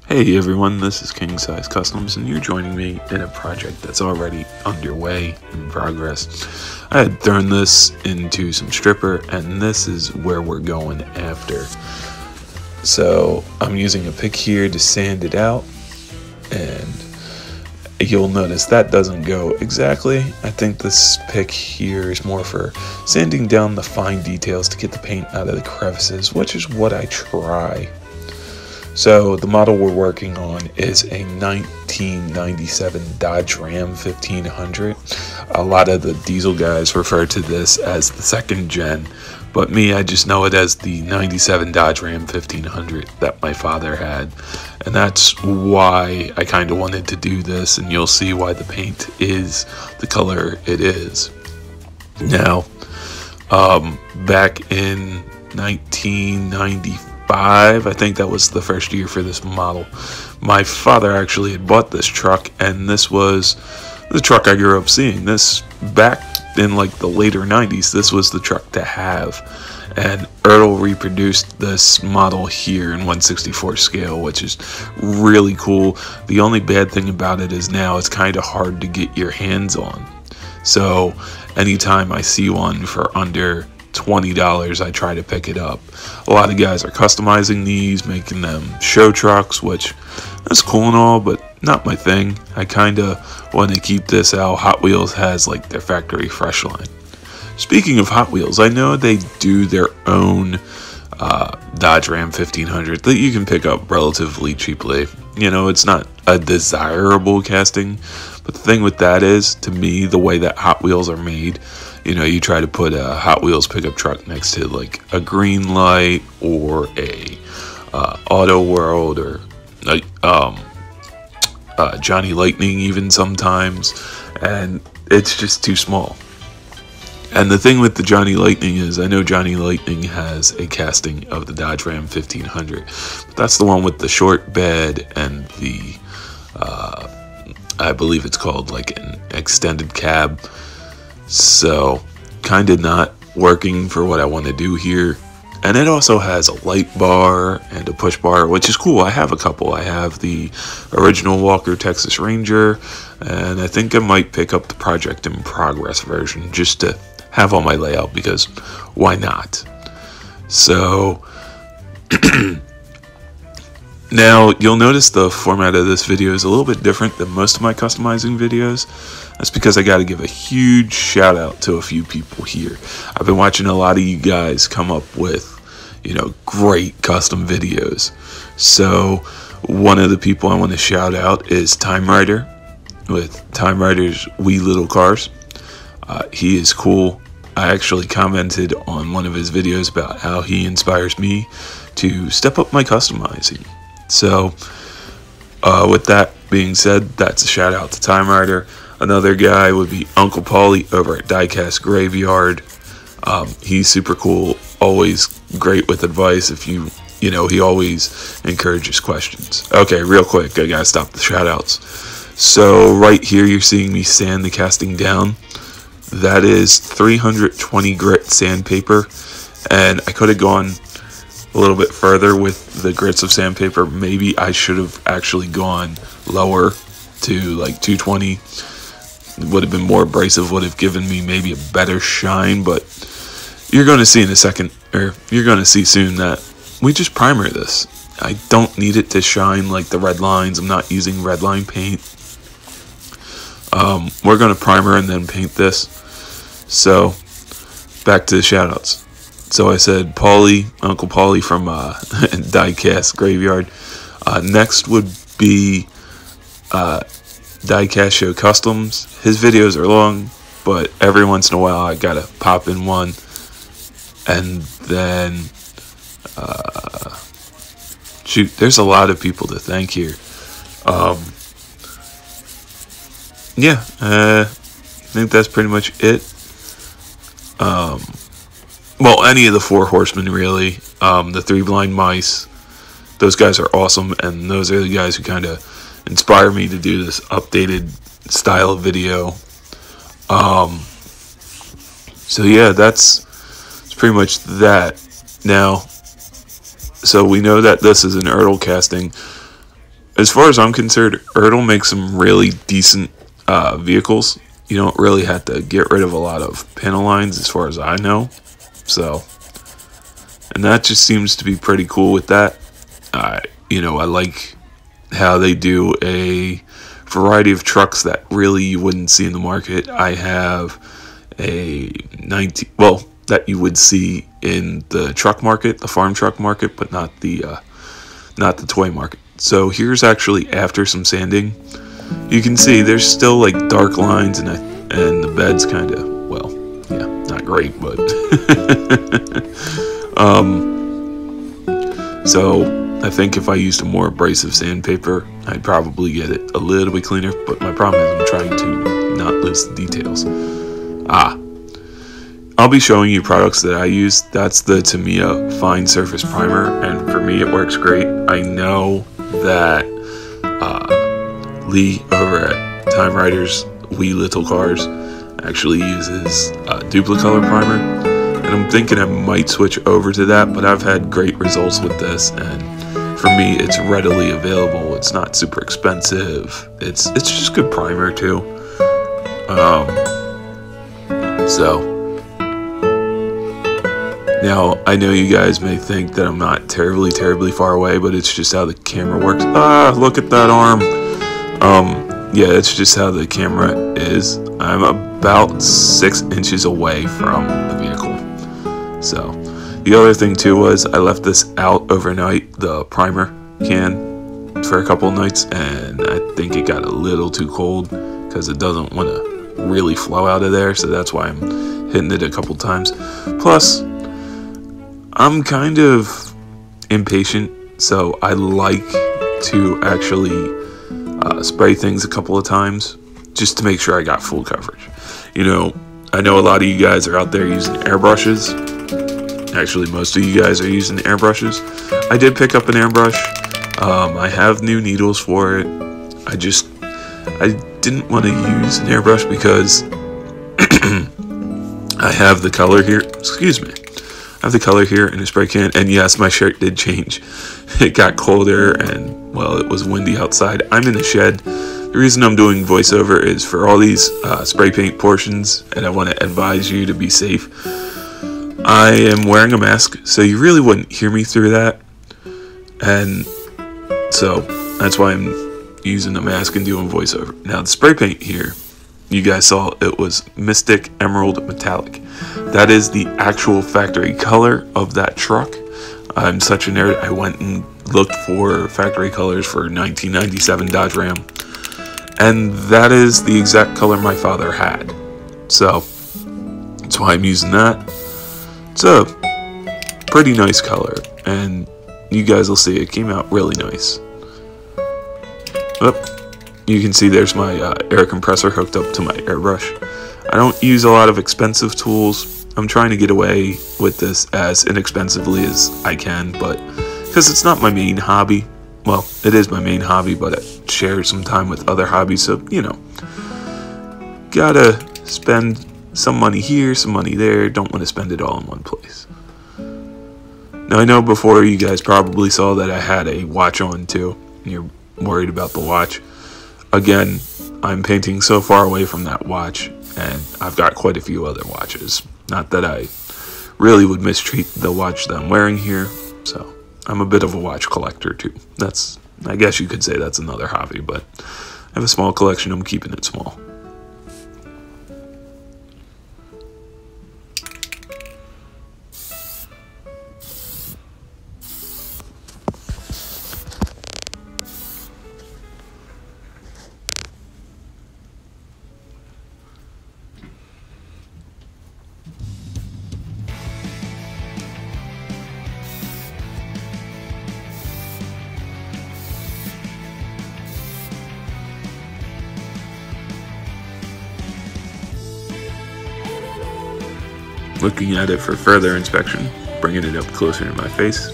Hey everyone, this is King Size Customs, and you're joining me in a project that's already underway, in progress. I had thrown this into some stripper, and this is where we're going after. So I'm using a pick here to sand it out, and you'll notice that doesn't go exactly. I think this pick here is more for sanding down the fine details to get the paint out of the crevices, which is what I try. So the model we're working on is a 1997 Dodge Ram 1500. A lot of the diesel guys refer to this as the second gen, but me, I just know it as the 97 Dodge Ram 1500 that my father had. And that's why I kind of wanted to do this, and you'll see why the paint is the color it is. Now, back in 1995, I think that was the first year for this model, my father actually had bought this truck, and this was the truck I grew up seeing. This, back in like the later 90s, this was the truck to have. And Ertl reproduced this model here in 1/64 scale, which is really cool. The only bad thing about it is now it's kind of hard to get your hands on. So anytime I see one for under $20, I try to pick it up. A lot of guys are customizing these, making them show trucks, which is cool and all, but not my thing. I kind of want to keep this how Hot Wheels has like their factory fresh line. Speaking of Hot Wheels, I know they do their own Dodge Ram 1500 that you can pick up relatively cheaply. You know, it's not a desirable casting, but the thing with that is, to me, the way that Hot Wheels are made, you know, you try to put a Hot Wheels pickup truck next to like a Green Light or a Auto World or Johnny Lightning even sometimes, and it's just too small. And the thing with the Johnny Lightning is, I know Johnny Lightning has a casting of the Dodge Ram 1500, but that's the one with the short bed and the, I believe it's called like an extended cab. So kind of not working for what I want to do here. And it also has a light bar and a push bar, which is cool. I have a couple. I have the original Walker Texas Ranger, and I think I might pick up the Project in Progress version just to have on my layout, because why not? So now you'll notice the format of this video is a little bit different than most of my customizing videos. That's because I got to give a huge shout out to a few people here. I've been watching a lot of you guys come up with, you know, great custom videos. So one of the people I want to shout out is Time Rider with Time Rider's Wee Little Cars. He is cool. I actually commented on one of his videos about how he inspires me to step up my customizing. So with that being said, that's a shout out to Time Rider. Another guy would be Uncle Paulie over at Diecast Graveyard. He's super cool, always great with advice. If you know, he always encourages questions. Okay, real quick, I gotta stop the shout outs. So right here, you're seeing me sand the casting down. That is 320 grit sandpaper, and I could have gone a little bit further with the grits of sandpaper. Maybe I should have actually gone lower to like 220. Would have been more abrasive, would have given me maybe a better shine, but you're going to see in a second, or you're going to see soon, that we just primer this. I don't need it to shine like the red lines. I'm not using red line paint. We're going to primer and then paint this. So back to the shout outs. So I said Paulie, Uncle Paulie from Diecast Graveyard. Next would be Diecast Show Customs. His videos are long, but every once in a while I gotta pop in one. And then shoot, there's a lot of people to thank here. Yeah, I think that's pretty much it. Well, any of the Four Horsemen, really. The Three Blind Mice, those guys are awesome, and those are the guys who kind of inspire me to do this updated style of video. So yeah, that's pretty much that. Now, so we know that this is an Ertl casting. as far as I'm concerned, Ertl makes some really decent vehicles. You don't really have to get rid of a lot of panel lines as far as I know. So, and that just seems to be pretty cool with that. You know, I like how they do a variety of trucks that really you wouldn't see in the market. I have a 19, well, that you would see in the truck market, the farm truck market, but not the toy market. So here's actually after some sanding. You can see there's still like dark lines, and the bed's kind of, well, yeah, not great, but so I think if I used a more abrasive sandpaper, I'd probably get it a little bit cleaner. But my problem is I'm trying to not lose the details. I'll be showing you products that I use. That's the Tamiya Fine Surface Primer, and for me it works great. I know that Lee over at Time Riders Wee Little Cars actually uses Duplicolor Primer, and I'm thinking I might switch over to that, but I've had great results with this, and for me it's readily available. It's not super expensive. It's just good primer too. So now, I know you guys may think that I'm not terribly far away, but it's just how the camera works. Look at that arm. Yeah, it's just how the camera is. I'm about 6 inches away from the vehicle. So, the other thing too was I left this out overnight, the primer can, for a couple of nights, and I think it got a little too cold because it doesn't want to really flow out of there, so that's why I'm hitting it a couple times. Plus, I'm kind of impatient, so I like to actually spray things a couple of times just to make sure I got full coverage. You know, I know a lot of you guys are out there using airbrushes. Actually, most of you guys are using airbrushes. I did pick up an airbrush. I have new needles for it. I didn't want to use an airbrush because I have the color here. Excuse me. I have the color here in a spray can, and yes, my shirt did change. It got colder, and, well, it was windy outside. I'm in the shed. The reason I'm doing voiceover is for all these spray paint portions, and I want to advise you to be safe. I am wearing a mask, so you really wouldn't hear me through that, and so that's why I'm using the mask and doing voiceover. Now, the spray paint here, you guys saw it was Mystic Emerald Metallic. That is the actual factory color of that truck. I'm such a nerd, I went and looked for factory colors for 1997 Dodge Ram, and that is the exact color my father had. So that's why I'm using that. It's a pretty nice color, and you guys will see it came out really nice. You can see there's my air compressor hooked up to my airbrush. I don't use a lot of expensive tools. I'm trying to get away with this as inexpensively as I can, but because it's not my main hobby. Well, it is my main hobby, but I share some time with other hobbies, so, you know, gotta spend some money here, some money there. Don't want to spend it all in one place. Now, I know before you guys probably saw that I had a watch on too, and you're worried about the watch. Again, I'm painting so far away from that watch, and I've got quite a few other watches. Not that I really would mistreat the watch that I'm wearing here, so I'm a bit of a watch collector too. I guess you could say that's another hobby, but I have a small collection, I'm keeping it small. Looking at it for further inspection, bringing it up closer to my face.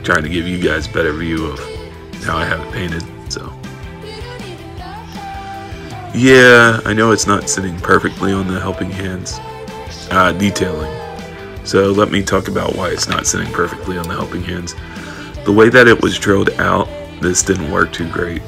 Trying to give you guys a better view of how I have it painted, so. Yeah, I know it's not sitting perfectly on the helping hands. Detailing. So let me talk about why it's not sitting perfectly on the helping hands. The way that it was drilled out, this didn't work too great,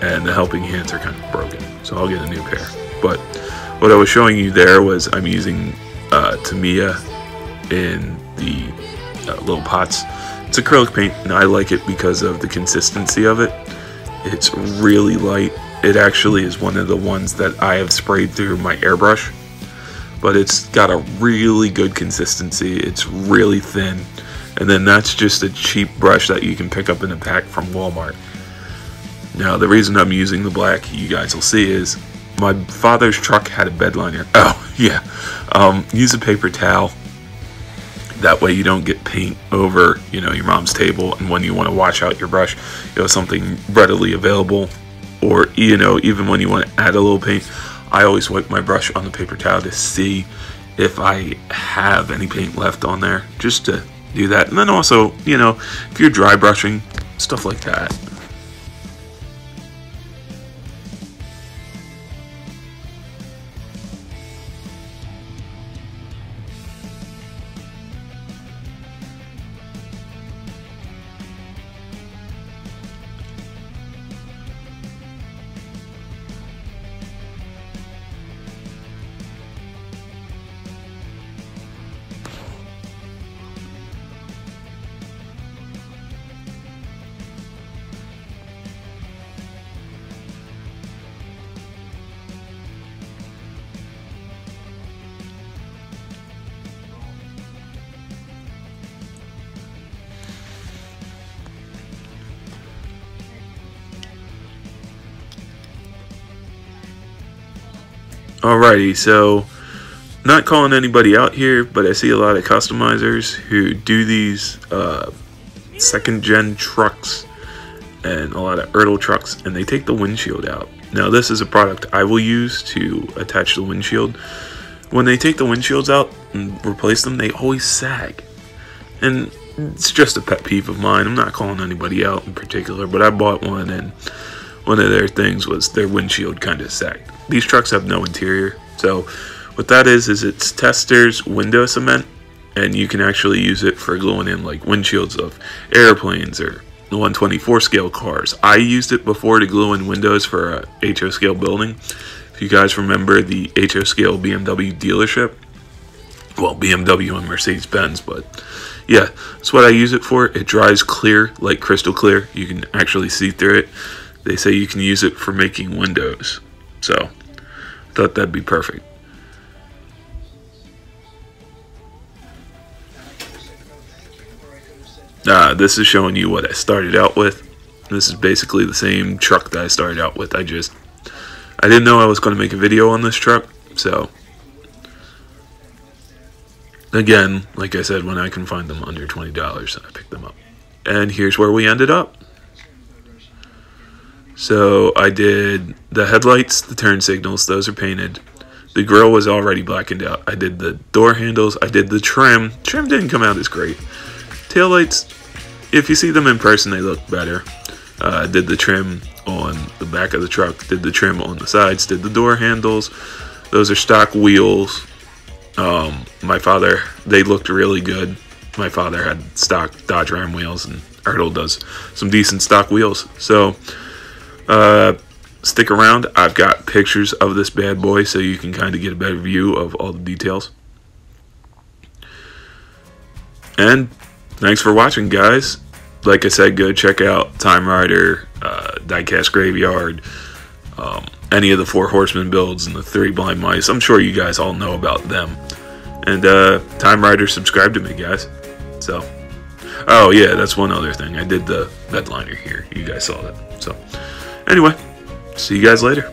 and the helping hands are kind of broken, so I'll get a new pair. But what I was showing you there was I'm using Tamiya in the little pots. It's acrylic paint, and I like it because of the consistency of it. It's really light. It actually is one of the ones that I have sprayed through my airbrush, but it's got a really good consistency. It's really thin, and then that's just a cheap brush that you can pick up in a pack from Walmart. Now, the reason I'm using the black, you guys will see, is my father's truck had a bed liner. Oh, yeah. Use a paper towel. That way you don't get paint over, your mom's table, and when you want to wash out your brush, you have something readily available. Or, even when you want to add a little paint, I always wipe my brush on the paper towel to see if I have any paint left on there, just to do that. And then also, if you're dry brushing, stuff like that. Alrighty, so not calling anybody out here, but I see a lot of customizers who do these second gen trucks and a lot of Ertl trucks, and they take the windshield out. Now, this is a product I will use to attach the windshield. When they take the windshields out and replace them, they always sag. And it's just a pet peeve of mine. I'm not calling anybody out in particular, but I bought one, and one of their things was their windshield kind of sagged. These trucks have no interior, so what that is it's Testor's window cement, and you can actually use it for gluing in like windshields of airplanes or the 124 scale cars. I used it before to glue in windows for a HO scale building. If you guys remember the HO scale BMW dealership, well, BMW and Mercedes-Benz, but yeah, that's what I use it for. It dries clear, like crystal clear. You can actually see through it. They say you can use it for making windows, so I thought that'd be perfect. This is showing you what I started out with. This is basically the same truck that I started out with. I didn't know I was going to make a video on this truck, so again, like I said, when I can find them under $20, I picked them up. And here's where we ended up. So I did the headlights, the turn signals, those are painted. The grill was already blackened out. I did the door handles, I did the trim. Trim didn't come out as great. Taillights, if you see them in person, they look better. I did the trim on the back of the truck, did the trim on the sides, did the door handles. Those are stock wheels. My father, they looked really good. My father had stock Dodge Ram wheels, and Ertl does some decent stock wheels. So stick around. I've got pictures of this bad boy so you can kind of get a better view of all the details. And thanks for watching, guys. Like I said, go check out Time Rider, Diecast Graveyard, any of the 4 Horsemen builds and the 3 Blind Mice. I'm sure you guys all know about them. And Time Rider, subscribe to me, guys. So, oh yeah, that's one other thing. I did the bed liner here. You guys saw that. So, anyway, see you guys later.